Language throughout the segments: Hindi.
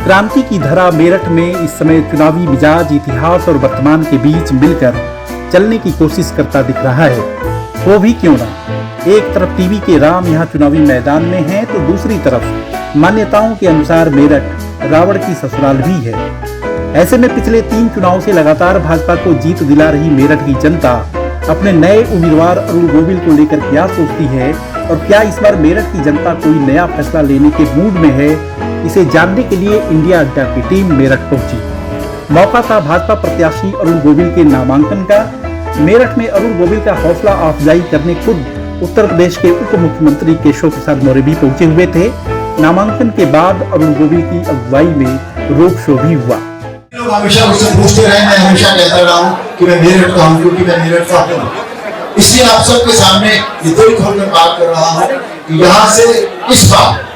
क्रांति की धरा मेरठ में इस समय चुनावी मिजाज इतिहास और वर्तमान के बीच मिलकर चलने की कोशिश करता दिख रहा है। वो भी क्यों ना, एक तरफ टीवी के राम यहाँ चुनावी मैदान में हैं, तो दूसरी तरफ मान्यताओं के अनुसार मेरठ रावण की ससुराल भी है। ऐसे में पिछले 3 चुनाव से लगातार भाजपा को जीत दिला रही मेरठ की जनता अपने नए उम्मीदवार अरुण गोविल को लेकर क्या सोचती है और क्या इस बार मेरठ की जनता कोई नया फैसला लेने के मूड में है, इसे जानने के लिए इंडिया अड्डा की टीम मेरठ पहुंची। मौका था भाजपा प्रत्याशी अरुण गोविल के नामांकन का। मेरठ में अरुण गोविल का हौसला अफजाई करने खुद उत्तर प्रदेश के उप मुख्यमंत्री केशव प्रसाद मौर्य भी पहुंचे हुए थे। नामांकन के बाद अरुण गोविल की अगुवाई में रोड शो भी हुआ। लोग हमेशा मुझसे पूछते रहे, मैं हमेशा कहता रहा हूँ कि मैं मेरठ का हूँ, क्योंकि मैं मेरठ का हूँ। इसलिए आप सबके सामने ये दिल खोलकर बात कर रहा हूँ कि यहाँ से इस बार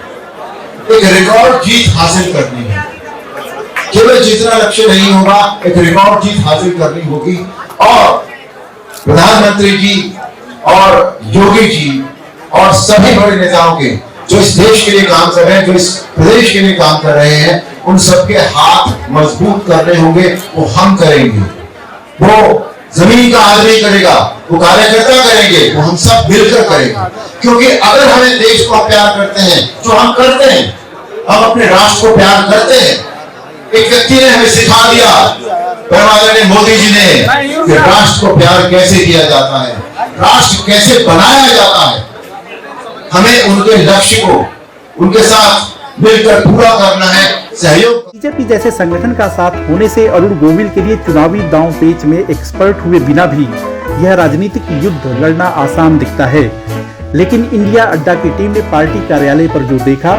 एक रिकॉर्ड जीत हासिल करनी है। केवल जीतना लक्ष्य नहीं होगा, एक रिकॉर्ड जीत हासिल करनी होगी। और प्रधानमंत्री जी और योगी जी और सभी बड़े नेताओं के जो इस देश के लिए काम कर रहे हैं, जो इस प्रदेश के लिए काम कर रहे हैं, उन सबके हाथ मजबूत करने होंगे। वो हम करेंगे, वो जमीन का आदमी करेगा, वो कार्यकर्ता करेंगे, वो हम सब मिलकर करेंगे। क्योंकि अगर हमें देश को प्यार करते हैं, जो हम करते हैं, हम अपने राष्ट्र को प्यार करते हैं। एक व्यक्ति ने हमें सिखा दिया, माननीय मोदी जी ने, कि राष्ट्र को प्यार कैसे किया जाता है, राष्ट्र कैसे बनाया जाता है। हमें उनके लक्ष्य को उनके साथ मिलकर पूरा करना है। सहयोग बीजेपी जैसे संगठन का साथ होने से अरुण गोविल के लिए चुनावी दांव पेच में एक्सपर्ट हुए बिना भी यह राजनीतिक युद्ध लड़ना आसान दिखता है। लेकिन इंडिया अड्डा की टीम ने पार्टी कार्यालय पर जो देखा,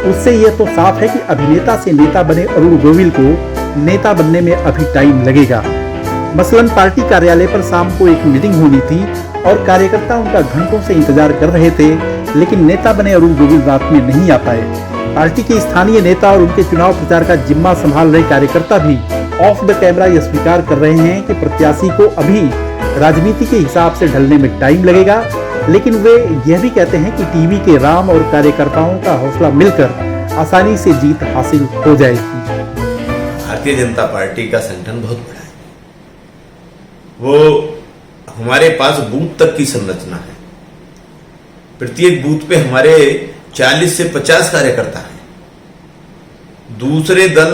उससे यह तो साफ है कि अभिनेता से नेता बने अरुण गोविल को नेता बनने में अभी टाइम लगेगा। मसलन पार्टी कार्यालय पर शाम को एक मीटिंग होनी थी और कार्यकर्ता उनका घंटों से इंतजार कर रहे थे, लेकिन नेता बने अरुण गोविल रात में नहीं आ पाए। पार्टी के स्थानीय नेता और उनके चुनाव प्रचार का जिम्मा संभाल रहे कार्यकर्ता भी ऑफ द कैमरा यह स्वीकार कर रहे हैं कि प्रत्याशी को अभी राजनीति के हिसाब से ढलने में टाइम लगेगा। लेकिन वे यह भी कहते हैं कि टीवी के राम और कार्यकर्ताओं का हौसला मिलकर आसानी से जीत हासिल हो जाएगी। भारतीय जनता पार्टी का संगठन बहुत बड़ा है। वो हमारे पास बूथ तक की संरचना है। प्रत्येक बूथ पे हमारे 40 से 50 कार्यकर्ता हैं। दूसरे दल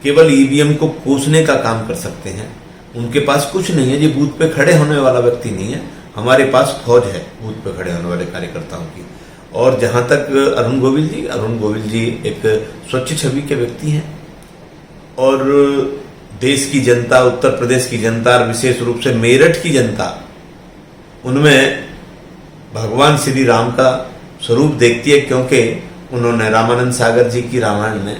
केवल ईवीएम को कोसने का काम कर सकते हैं, उनके पास कुछ नहीं है। ये बूथ पे खड़े होने वाला व्यक्ति नहीं है। हमारे पास फौज है बूथ पे खड़े होने वाले कार्यकर्ताओं की। और जहां तक अरुण गोविल जी एक स्वच्छ छवि के व्यक्ति हैं और देश की जनता, उत्तर प्रदेश की जनता और विशेष रूप से मेरठ की जनता उनमें भगवान श्री राम का स्वरूप देखती है, क्योंकि उन्होंने रामानंद सागर जी की रामायण में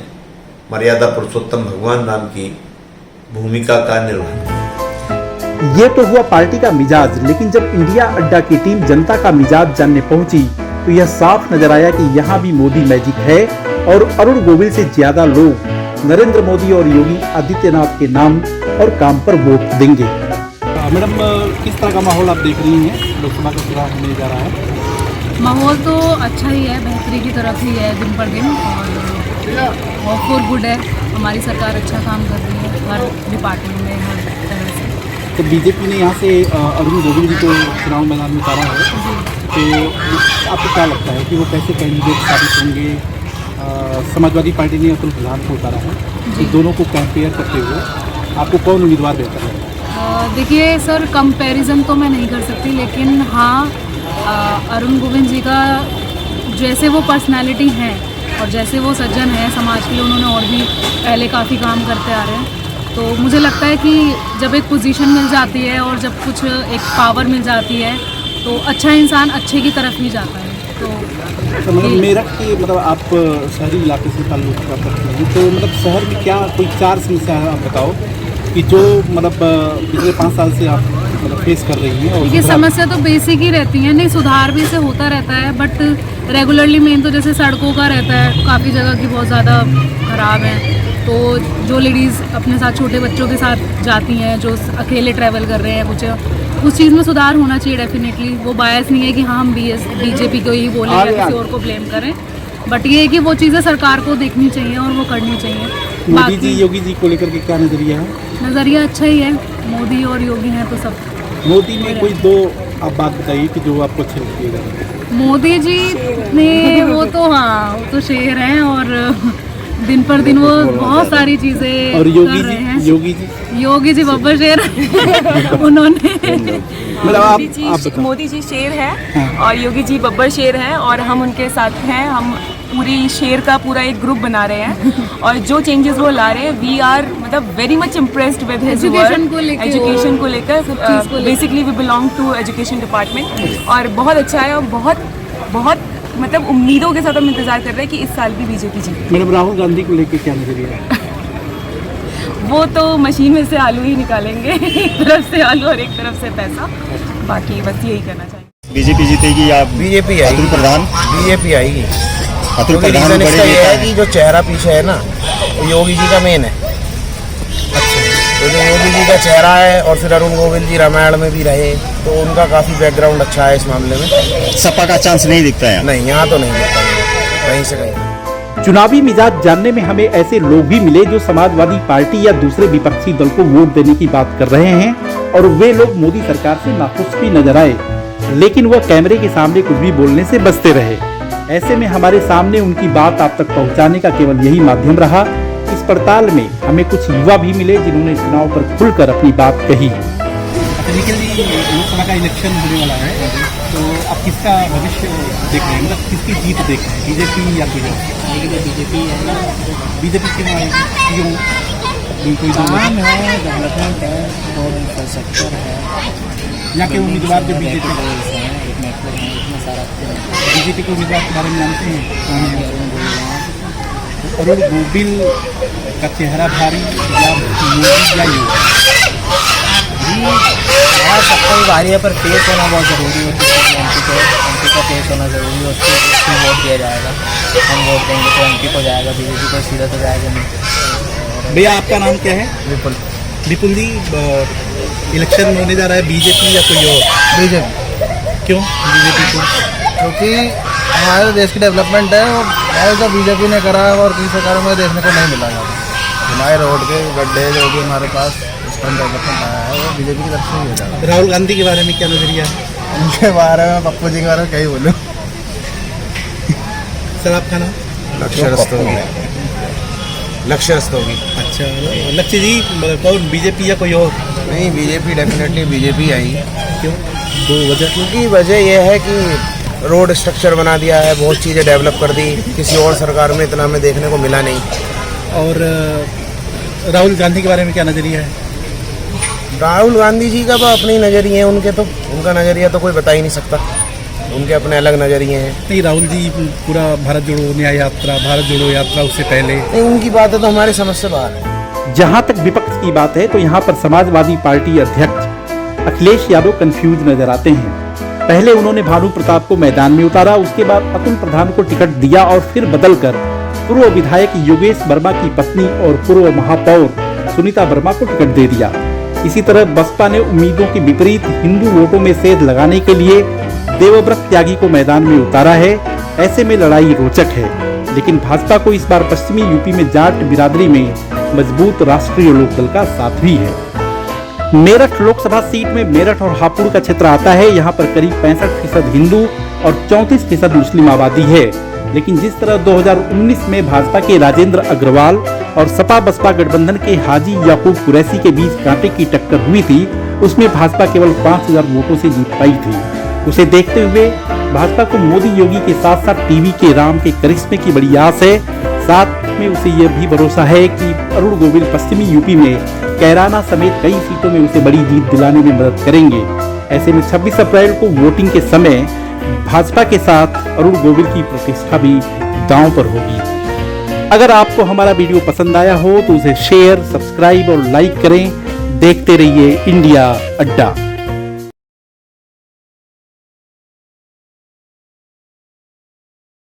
मर्यादा पुरुषोत्तम भगवान राम की भूमिका का निर्वहन किया। ये तो हुआ पार्टी का मिजाज, लेकिन जब इंडिया अड्डा की टीम जनता का मिजाज जानने पहुंची तो यह साफ नजर आया कि यहाँ भी मोदी मैजिक है और अरुण गोविल से ज्यादा लोग नरेंद्र मोदी और योगी आदित्यनाथ के नाम और काम पर वोट देंगे। मैडम, किस तरह का माहौल आप देख रही हैं? लोकसभा का चुनाव होने जा रहा है। माहौल तो अच्छा ही है, बेहतरी की तरफ ही है दिन पर दिन, और फॉर गुड है। हमारी सरकार अच्छा काम कर रही है हर डिपार्टमेंट में, हर तरह से। तो बीजेपी ने यहाँ से अरुण गोविल जी को चुनाव मैदान में उतारा है, तो आपको क्या लगता है कि वो कैसे कैंडिडेट साबित होंगे? समाजवादी पार्टी ने अतुल प्रधान को उतारा है, तो दोनों को कंपेयर करते हुए आपको कौन उम्मीदवार बेहतर है? देखिए सर, कंपैरिजन तो मैं नहीं कर सकती, लेकिन हाँ, अरुण गोविल जी का जैसे वो पर्सनालिटी है और जैसे वो सज्जन है समाज के लिए, उन्होंने और भी पहले काफ़ी काम करते आ रहे हैं। तो मुझे लगता है कि जब एक पोजीशन मिल जाती है और जब कुछ एक पावर मिल जाती है तो अच्छा इंसान अच्छे की तरफ ही जाता है। तो मतलब मेरठ के, मतलब आप शहरी इलाके से ताल्लुक़ रखते हैं, तो मतलब शहर में क्या कोई 4 समस्या है आप बताओ कि जो मतलब पिछले 5 साल से आप मतलब फेस कर रही हैं? और ये समस्या तो बेसिक ही रहती है, नहीं सुधार भी से होता रहता है, बट रेगुलरली मेन तो जैसे सड़कों का रहता है, काफ़ी जगह की बहुत ज़्यादा ख़राब है। तो जो लेडीज़ अपने साथ छोटे बच्चों के साथ जाती हैं, जो अकेले ट्रैवल कर रहे हैं, कुछ उस चीज़ में सुधार होना चाहिए डेफिनेटली। वो बायस नहीं है कि हाँ हम बीजेपी को ही बोलें या किसी और को ब्लेम करें, बट ये है कि वो चीज़ें सरकार को देखनी चाहिए और वो करनी चाहिए। मोदी जी योगी जी को लेकर के क्या नजरिया है? नज़रिया अच्छा ही है, मोदी और योगी हैं तो सब। मोदी में कोई दो आप बात बताइए कि जो आपको अच्छी लगती है। मोदी जी ने वो तो हाँ, वो तो शेर हैं और दिन पर दिन वो बहुत सारी चीजें और कर रहे हैं। योगी जी बब्बर शेर उन्होंने मतलब आप मोदी जी शेर है हाँ। और योगी जी बब्बर शेर हैं और हम उनके साथ हैं। हम पूरी शेर का पूरा एक ग्रुप बना रहे हैं और जो चेंजेस वो ला रहे हैं वी आर मतलब very much impressed with his education को लेकर, एजुकेशन को लेकर। Basically we belong to education department और बहुत अच्छा है और बहुत मतलब उम्मीदों के साथ हम इंतजार कर रहे हैं कि इस साल भी बीजेपी जीते। मैडम राहुल गांधी को लेकर क्या नजरिया है? वो तो मशीन में से आलू ही निकालेंगे एक तरफ से आलू और एक तरफ से पैसा। बाकी बस यही करना चाहिए। बीजेपी जीतेगी या बीजेपी अतुल आएगी, प्रधान? बीजेपी आएगी। अतुल क्योंकि प्रधान रीजन बड़े इसका ये नेता है हैं। कि जो चेहरा पीछे है ना वो योगी जी का मेन है। तो जो योगी जी का चेहरा है और फिर अरुण गोविल जी रामायण में भी रहे तो उनका काफी बैकग्राउंड अच्छा है इस मामले में। सपा का चांस नहीं दिखता है। नहीं, यहाँ तो नहीं दिखता मुझे कहीं से कहीं। चुनावी मिजाज जानने में हमें ऐसे लोग भी मिले जो समाजवादी पार्टी या दूसरे विपक्षी दल को वोट देने की बात कर रहे हैं और वे लोग मोदी सरकार से नाखुश भी नजर आए, लेकिन वह कैमरे के सामने कुछ भी बोलने से बचते रहे। ऐसे में हमारे सामने उनकी बात आप तक पहुंचाने का केवल यही माध्यम रहा। इस पड़ताल में हमें कुछ युवा भी मिले जिन्होंने चुनाव पर खुलकर अपनी बात कही। लोकसभा का इलेक्शन होने वाला है, तो आप किसका भविष्य देख रहे हैं, मतलब किसकी जीत देख रहे हैं, बीजेपी या कोई और? बीजेपी है। बीजेपी क्यों आएगी? क्यों? कोई काम है, डेवलपमेंट है और इंफ्रास्ट्रक्चर है। यहाँ के उम्मीदवार जो बीजेपी के उम्मीदवार के बारे में जानते हैं कौन है? अरुण गोविल का चेहरा भारी या मोदी या योगी? सबको ही भारी है पर फेस होना बहुत ज़रूरी है। एमपी का फेस होना ज़रूरी है, उसको वोट दिया जाएगा। हम वोट देंगे तो एमपी को जाएगा, बीजेपी को सीधा तो जाएगा नहीं। भैया आपका नाम क्या है? विपुल। विपुल जी, इलेक्शन होने जा रहा है, बीजेपी या कोई और? बीजेपी। क्यों बीजेपी को? क्योंकि हमारे देश की डेवलपमेंट है और जो बीजेपी ने करा है और किसी सरकार में देखने को नहीं मिला है। हमारे रोड के गड्ढे जो भी हमारे पास उसका डेवलपमेंट आया है वो बीजेपी की तरफ से ही हो जाएगा। राहुल गांधी के बारे में क्या नजरिया है? उनके बारे में, पप्पू जी के बारे में क्या ही बोलूँ। सर आपका नाम? लक्ष्य रस्तोगी। लक्ष्य रस्तोगी। अच्छा, लक्ष्य जी कौन, बीजेपी या कोई और? नहीं, बीजेपी डेफिनेटली बीजेपी आएगी। क्यों? दो वजह। क्योंकि वजह यह है कि रोड स्ट्रक्चर बना दिया है, बहुत चीज़ें डेवलप कर दी, किसी और सरकार में इतना हमें देखने को मिला नहीं। और राहुल गांधी के बारे में क्या नजरिया है? राहुल गांधी जी का तो अपने ही नज़रिए हैं, उनका नज़रिया तो कोई बता ही नहीं सकता, उनके अपने अलग नज़रिए हैं। नहीं, राहुल जी पूरा भारत जोड़ो न्याय यात्रा, भारत जोड़ो यात्रा उससे पहले नहीं, उनकी बातें तो हमारे समझ से बाहर है। जहां तक विपक्ष की बात है तो यहाँ पर समाजवादी पार्टी अध्यक्ष अखिलेश यादव कंफ्यूज नजर आते हैं। पहले उन्होंने भानु प्रताप को मैदान में उतारा, उसके बाद अतुल प्रधान को टिकट दिया और फिर बदलकर पूर्व विधायक योगेश वर्मा की पत्नी और पूर्व महापौर सुनीता वर्मा को टिकट दे दिया। इसी तरह बसपा ने उम्मीदों के विपरीत हिंदू वोटों में सेध लगाने के लिए देवव्रत त्यागी को मैदान में उतारा है। ऐसे में लड़ाई रोचक है, लेकिन भाजपा को इस बार पश्चिमी यूपी में जाट बिरादरी में मजबूत राष्ट्रीय लोकदल का साथ भी है। मेरठ लोकसभा सीट में मेरठ और हापुड़ का क्षेत्र आता है। यहाँ पर करीब 65% हिंदू और 34% मुस्लिम आबादी है। लेकिन जिस तरह 2019 में भाजपा के राजेंद्र अग्रवाल और सपा बसपा गठबंधन के हाजी याकूब कुरैशी के बीच कांटे की टक्कर हुई थी, उसमें भाजपा केवल 5000 वोटों से जीत पाई थी। उसे देखते हुए भाजपा को मोदी योगी के साथ साथ टीवी के राम के करिश्मे की बड़ी आस है। साथ में उसे यह भी भरोसा है कि अरुण गोविल पश्चिमी यूपी में कैराना समेत कई सीटों में उसे बड़ी जीत दिलाने में मदद करेंगे। ऐसे में 26 अप्रैल को वोटिंग के समय भाजपा के साथ अरुण गोविल की प्रतिष्ठा भी दांव पर होगी। अगर आपको हमारा वीडियो पसंद आया हो तो उसे शेयर, सब्सक्राइब और लाइक करें। देखते रहिए इंडिया अड्डा।